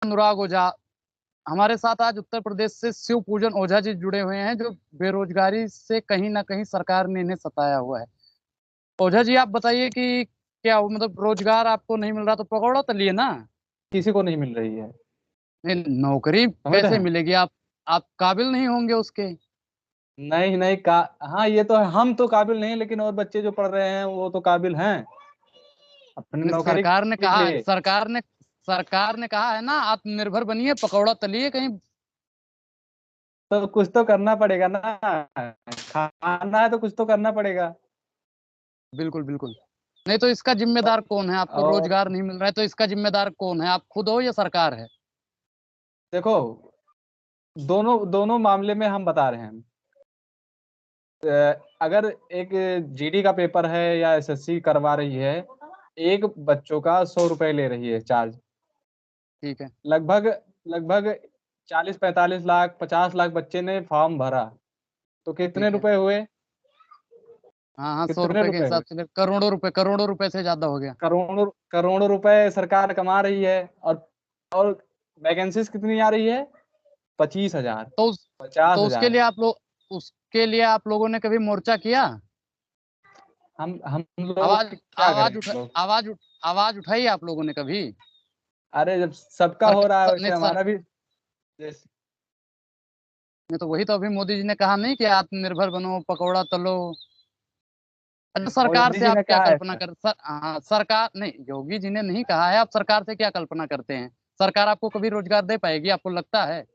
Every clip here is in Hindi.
अनुराग ओझा। हमारे साथ आज उत्तर प्रदेश से शिव पूजन ओझा जी जुड़े हुए हैं, जो बेरोजगारी से कहीं ना कहीं सरकार ने इन्हें सताया हुआ है। ओझा जी, आप बताइए कि क्या मतलब रोजगार आपको नहीं मिल रहा तो पकौड़ा तलिए ना। किसी को नहीं मिल रही है। नहीं, नौकरी समझ रहे कैसे हैं? मिलेगी? आप काबिल नहीं होंगे उसके। नहीं नहीं का हाँ, ये तो है, हम तो काबिल नहीं, लेकिन और बच्चे जो पढ़ रहे हैं वो तो काबिल हैं अपनी नहीं, नौकरी के लिए। सरकार ने कहा है ना, आत्मनिर्भर बनिए, पकौड़ा तलिए कहीं। तो कुछ तो करना पड़ेगा ना, खाना है तो कुछ तो करना पड़ेगा। बिल्कुल बिल्कुल। नहीं तो इसका जिम्मेदार कौन है? आपको और रोजगार नहीं मिल रहा है तो इसका जिम्मेदार कौन है? आप खुद हो या सरकार है? देखो, दोनों दोनों मामले में हम बता रहे हैं। अगर एक जीडी का पेपर है या एसएससी करवा रही है, एक बच्चों का 100 रुपए ले रही है चार्ज। ठीक है। लगभग लगभग 40-45 लाख 50 लाख बच्चे ने फॉर्म भरा, तो कितने ठीक है। रुपए हुए? हाँ हाँ, सौ कितने रुपए के रुपए हिसाब हुए? से करोड़ों रुपए से ज्यादा हो गया। करोड़ों करोड़ों रुपए सरकार कमा रही है। और वैकेंसीज कितनी आ रही है? 25,000, तो उस पचास तो उसके हजार लिए आप लोग उसके लिए आप लोगों ने कभी मोर्चा किया? हम लोग आवाज क्या करें आवाज हम उठा लोग? आवाज उठ आवाज उठाई आप लोगों ने कभी? अरे जब सबका हो रहा है वैसे नहीं हमारा भी। जैसे नहीं तो वही तो अभी मोदी जी ने कहा नहीं कि आत्मनिर्भर बनो, पकौड़ा तलो। अच्छा, सरकार मोदी से जी आप ने क्या कहा कल्पना ऐसा? हाँ, सरकार नहीं, योगी जी ने नहीं कहा है। आप सरकार से क्या कल्पना करते हैं? सरकार आपको कभी रोजगार दे पाएगी, आपको लगता है?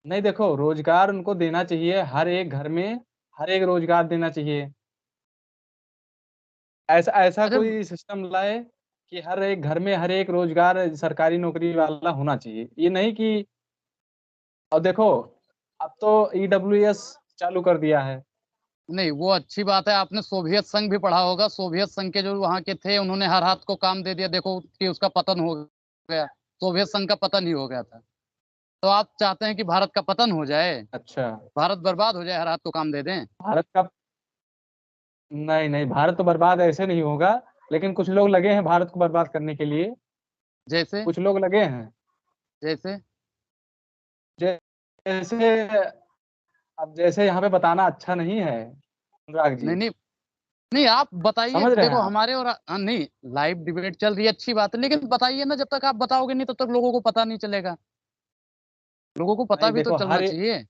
नहीं, देखो, रोजगार उनको देना चाहिए, हर एक घर में हर एक रोजगार देना चाहिए। ऐसा ऐसा अच्छा। कोई सिस्टम लाए कि हर एक घर में हर एक रोजगार सरकारी नौकरी वाला होना चाहिए। ये नहीं कि अब देखो, अब तो ईडब्ल्यूएस चालू कर दिया है। नहीं, वो अच्छी बात है। आपने सोवियत संघ भी पढ़ा होगा। सोवियत संघ के जो वहां के थे, उन्होंने हर हाथ को काम दे दिया, देखो कि उसका पतन हो गया। सोवियत संघ का पतन ही हो गया था। तो आप चाहते हैं कि भारत का पतन हो जाए? अच्छा। भारत बर्बाद हो जाए, हर हाथ को काम दे दें? भारत का नहीं नहीं, भारत तो बर्बाद ऐसे नहीं होगा, लेकिन कुछ लोग लगे हैं भारत को बर्बाद करने के लिए। जैसे कुछ लोग लगे हैं। जैसे जैसे अब जैसे यहाँ पे बताना अच्छा नहीं है, अनुराग जी। नहीं नहीं नहीं, आप बताइए। समझ रहे हैं देखो आप? हमारे और नहीं, लाइव डिबेट चल रही है, अच्छी बात है, लेकिन बताइए ना। जब तक आप बताओगे नहीं, तब तक लोगों को पता नहीं चलेगा। लोगों को पता नहीं, भी तो देखो, चलना चाहिए।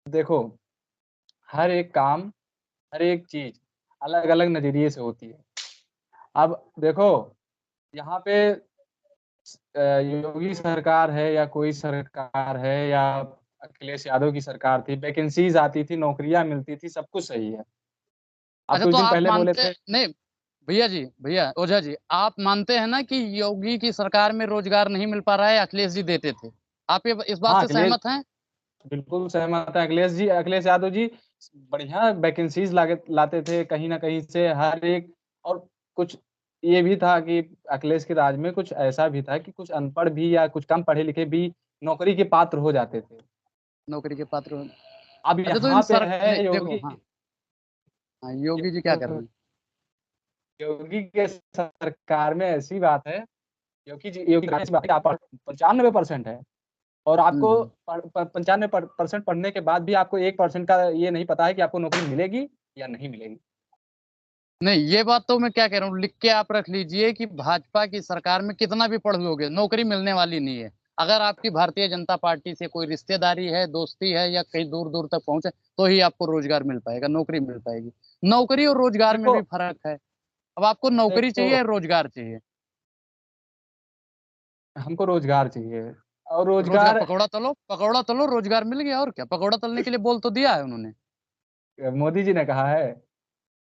देखो, हर एक काम, हर एक चीज अलग अलग नजरिए से होती है। अब देखो, यहाँ पे योगी सरकार है या कोई सरकार है या अखिलेश यादव की सरकार थी, वैकेंसीज आती थी, नौकरियां मिलती थी, सब कुछ सही है। आप अच्छा, कुछ तो दिन आप पहले बोले मानते थे। नहीं? भैया जी, भैया ओझा जी, आप मानते हैं ना कि योगी की सरकार में रोजगार नहीं मिल पा रहा है, अखिलेश जी देते थे? आप ये इस बात हाँ, से अखिलेश सहमत हैं? बिल्कुल सहमत है। अखिलेश जी, अखिलेश यादव जी बढ़िया वैकेंसीज लाते थे कहीं ना कहीं से, हर एक। और कुछ ये भी था कि अखिलेश के राज में कुछ ऐसा भी था कि कुछ अनपढ़ भी या कुछ कम पढ़े लिखे भी नौकरी के पात्र हो जाते थे। नौकरी के पात्र अब अच्छा, तो इन यहाँ पे सर नहीं, है देखो, योगी। हाँ हाँ, योगी जी क्या कर रहे हैं? योगी के सरकार में ऐसी बात है, योगी की ऐसी बात है कि आप 95% है, और आपको हम्म। 95% पढ़ने के बाद भी आपको 1% का ये नहीं पता है कि आपको नौकरी मिलेगी या नहीं मिलेगी। नहीं, ये बात तो मैं क्या कह रहा हूँ, लिख के आप रख लीजिए कि भाजपा की सरकार में कितना भी पढ़ लोगे, नौकरी मिलने वाली नहीं है। अगर आपकी भारतीय जनता पार्टी से कोई रिश्तेदारी है, दोस्ती है, या कहीं दूर दूर तक पहुंचे, तो ही आपको रोजगार मिल पाएगा, नौकरी मिल पाएगी। नौकरी और रोजगार में देखो भी फर्क है। अब आपको नौकरी देखो चाहिए या रोजगार चाहिए? हमको रोजगार चाहिए, और रोजगार, रोजगार पकौड़ा तलो, रोजगार मिल गया, और क्या। पकौड़ा तलने के लिए बोल तो दिया है उन्होंने। मोदी जी ने कहा है।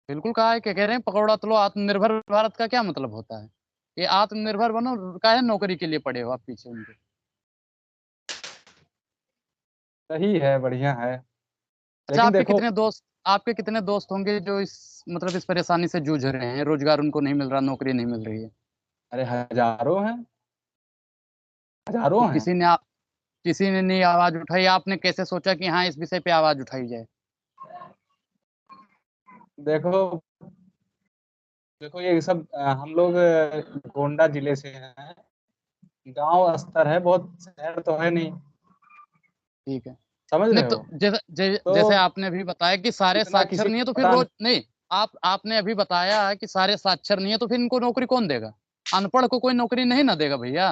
बिल्कुल कहा है। क्या कह रहे हैं? पकौड़ा तलो, आत्मनिर्भर भारत का क्या मतलब होता है? ये आत्मनिर्भर बनो, का है नौकरी के लिए पड़े हो आप पीछे उनके? सही है, बढ़िया है, अच्छा, लेकिन देखो। आपके कितने दोस्त होंगे जो इस मतलब इस परेशानी से जूझ रहे हैं, रोजगार उनको नहीं मिल रहा, नौकरी नहीं मिल रही है? अरे हजारों हैं, तो हजारों हैं। किसी ने नहीं आवाज उठाई? आपने कैसे सोचा कि हाँ, इस विषय पे आवाज उठाई जाए? देखो देखो, ये सब हम लोग गोंडा जिले से हैं। गांव स्तर है, बहुत शहर तो है नहीं। ठीक है। समझ नहीं रहे तो हो? जैसे तो आपने अभी बताया कि सारे इतना साक्षर किसी नहीं है, तो को फिर पता रोज नहीं। नहीं, आपने अभी बताया कि सारे साक्षर नहीं है, तो फिर इनको नौकरी कौन देगा? अनपढ़ को कोई नौकरी नहीं ना देगा भैया।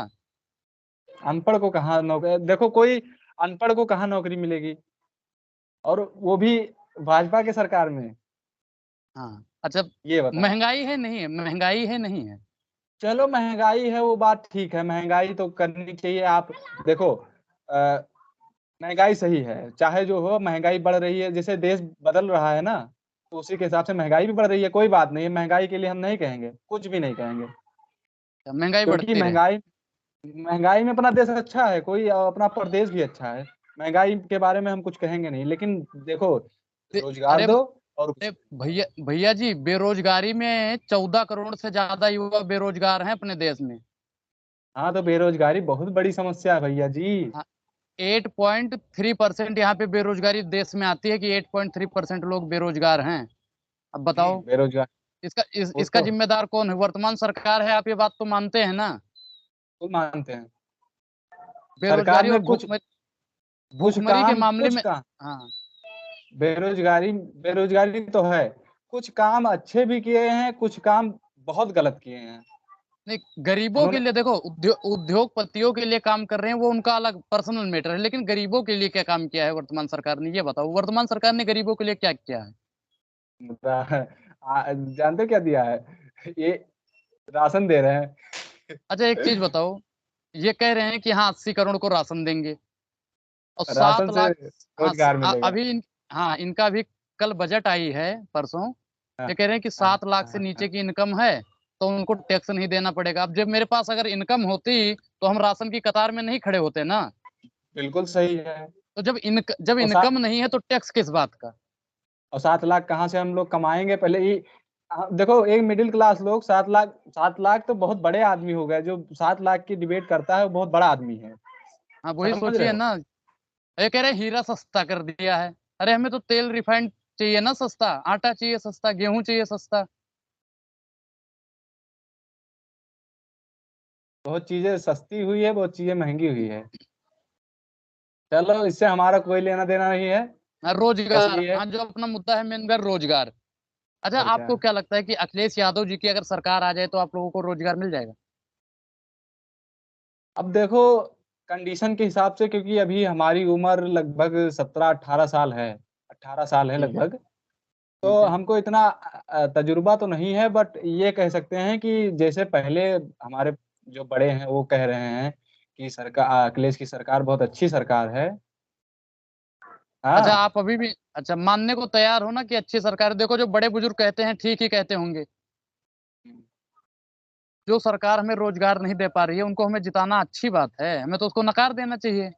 अनपढ़ को कहाँ नौकरी, देखो कोई अनपढ़ को कहाँ नौकरी मिलेगी, और वो भी भाजपा की सरकार में। हाँ अच्छा। ये बताओ। महंगाई है नहीं है, महंगाई है नहीं है? चलो महंगाई है वो बात ठीक है, महंगाई तो करनी चाहिए। आप देखो, अ, महंगाई सही है, चाहे जो हो महंगाई बढ़ रही है, जैसे देश बदल रहा है ना, तो उसी के हिसाब से महंगाई भी बढ़ रही है। कोई बात नहीं है, महंगाई के लिए हम नहीं कहेंगे, कुछ भी नहीं कहेंगे। महंगाई क्योंकि बढ़ती रहे। महंगाई महंगाई में अपना देश अच्छा है, कोई अपना प्रदेश भी अच्छा है। महंगाई के बारे में हम कुछ कहेंगे नहीं, लेकिन देखो, रोजगार अरे दो और अरे भैया भैया जी, बेरोजगारी में 14 करोड़ से ज्यादा युवा बेरोजगार हैं अपने देश में। हाँ, तो बेरोजगारी बहुत बड़ी समस्या है भैया जी। 8.3% यहाँ पे बेरोजगारी देश में आती है कि 8.3% लोग बेरोजगार हैं। अब बताओ, बेरोजगार, वो इसका तो जिम्मेदार कौन है? वर्तमान सरकार है, आप ये बात तो मानते हैं ना? बिल्कुल मानते हैं। सरकार बेरोजगारी ने और कुछ कुछ भूखमरी के काम, मामले कुछ में। काम, हाँ। बेरोजगारी बेरोजगारी तो है। कुछ काम अच्छे भी किए हैं, कुछ काम बहुत गलत किए हैं। नहीं, गरीबों के उन्होंने लिए देखो, उद्योगपतियों के लिए काम कर रहे हैं, वो उनका अलग पर्सनल मैटर है, लेकिन गरीबों के लिए क्या काम किया है वर्तमान सरकार ने? ये बताओ, वर्तमान सरकार ने गरीबों के लिए क्या किया है? जानते क्या दिया है? ये राशन दे रहे हैं। अच्छा एक चीज बताओ, ये कह रहे हैं कि हाँ 80 करोड़ को राशन देंगे, और राशन सात से लाख हाँ रोजगार मिलेगा। हाँ इनका भी कल बजट आई है परसों। हाँ, ये कह रहे हैं कि हाँ, 7 लाख से हाँ, हाँ। नीचे की इनकम है तो उनको टैक्स नहीं देना पड़ेगा। अब जब मेरे पास अगर इनकम होती तो हम राशन की कतार में नहीं खड़े होते ना। बिल्कुल सही है। तो जब और सात इनकम नहीं है तो टैक्स किस बात का? और 7 लाख कहाँ से हम लोग कमाएंगे पहले ही? देखो, एक मिडिल क्लास लोग 7 लाख, 7 लाख तो बहुत बड़े आदमी हो गए। जो 7 लाख की डिबेट करता है वो बहुत बड़ा आदमी है। हाँ वही समझ रहे सोचिए हो? ना। ये कह रहे हैं हीरा सस्ता कर दिया है। अरे हमें तो तेल रिफाइंड चाहिए ना सस्ता, आटा चाहिए सस्ता, गेहूं चाहिए सस्ता। बहुत चीजें सस्ती हुई है, बहुत चीजें महंगी हुई है। चलो, इससे हमारा कोई लेना देना नहीं है। हाँ, बस रोजगार, ये है। हाँ जो अपना मुद्दा है मेन कर रोजगार। अच्छा और क्या? आपको क्या लगता है कि अखिलेश यादव जी की अगर सरकार आ जाए तो आप लोगों को रोजगार मिल जाएगा? अब देखो, कंडीशन के हिसाब से, क्योंकि अभी हमारी उम्र लगभग 17-18 साल है। 18 साल है ठीक है। लगभग। तो ठीक है। हमको इतना तजुर्बा तो नहीं है, बट ये कह सकते हैं कि जैसे पहले हमारे जो बड़े हैं वो कह रहे हैं कि सरकार, अखिलेश की सरकार बहुत अच्छी सरकार है। अच्छा हाँ। आप अभी भी अच्छा मानने को तैयार हो ना कि अच्छी सरकार है? देखो जो बड़े बुजुर्ग कहते हैं ठीक ही कहते होंगे। जो सरकार हमें रोजगार नहीं दे पा रही है उनको हमें जिताना अच्छी बात है, हमें तो उसको नकार देना चाहिए।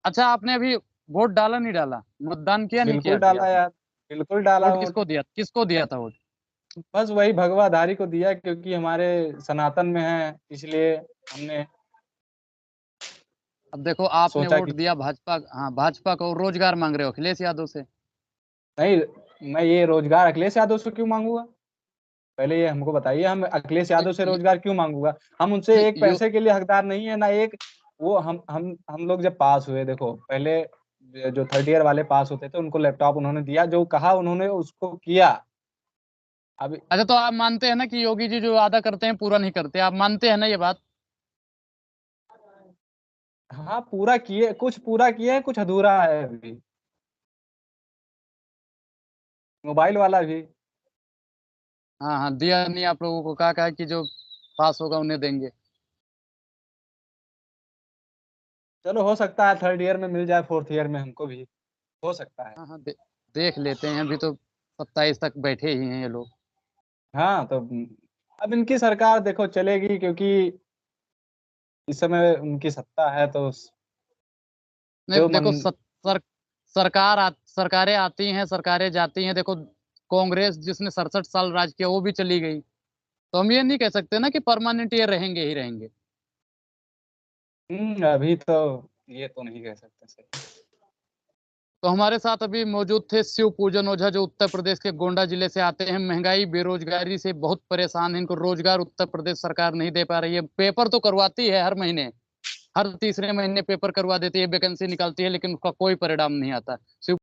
अच्छा आपने अभी वोट डाला नहीं डाला, मतदान किया नहीं किया बिल्कुल अभी डाला आपने? यार, बिल्कुल डाला वोट वोट। किसको दिया था वोट? बस वही भगवाधारी को दिया, क्योंकि हमारे सनातन में है, इसलिए हमने अब देखो आपने सोचा वोट कि दिया भाजपा, हाँ भाजपा को, रोजगार मांग रहे हो अखिलेश यादव से। नहीं, मैं ये रोजगार अखिलेश यादव से क्यों मांगूंगा? पहले ये हमको बताइए, हम अखिलेश तो यादव से रोजगार क्यों मांगूंगा? हम उनसे नहीं एक पैसे के लिए हकदार नहीं है ना एक। वो हम लोग जब पास हुए, देखो पहले जो थर्ड ईयर वाले पास होते थे उनको लैपटॉप उन्होंने दिया, जो कहा उन्होंने उसको किया। अब अच्छा तो आप मानते हैं ना कि योगी जी जो वादा करते हैं पूरा नहीं करते, आप मानते हैं ना ये बात? हाँ, पूरा किए, कुछ पूरा किए हैं, कुछ अधूरा है अभी। मोबाइल वाला भी। हाँ हाँ दिया नहीं आप लोगों को, कहा कि जो पास होगा उन्हें देंगे। चलो, हो सकता है थर्ड ईयर में मिल जाए, फोर्थ ईयर में हमको भी हो सकता है। हाँ हाँ देख लेते हैं, अभी तो 27 तक बैठे ही हैं ये लोग। हाँ, तो अब इनकी सरकार देखो चलेगी, क्योंकि इस समय उनकी सत्ता है, तो नहीं जो मन। देखो सरकारें आती हैं सरकारें जाती हैं, देखो कांग्रेस जिसने 67 साल राज किया वो भी चली गई। तो हम ये नहीं कह सकते ना कि परमानेंट ये रहेंगे ही रहेंगे। अभी तो ये तो नहीं कह सकते सही। तो हमारे साथ अभी मौजूद थे शिव पूजन ओझा, जो उत्तर प्रदेश के गोंडा जिले से आते हैं। महंगाई बेरोजगारी से बहुत परेशान है, इनको रोजगार उत्तर प्रदेश सरकार नहीं दे पा रही है। पेपर तो करवाती है हर महीने, हर तीसरे महीने पेपर करवा देती है, वैकेंसी निकालती है, लेकिन उसका कोई परिणाम नहीं आता। शिव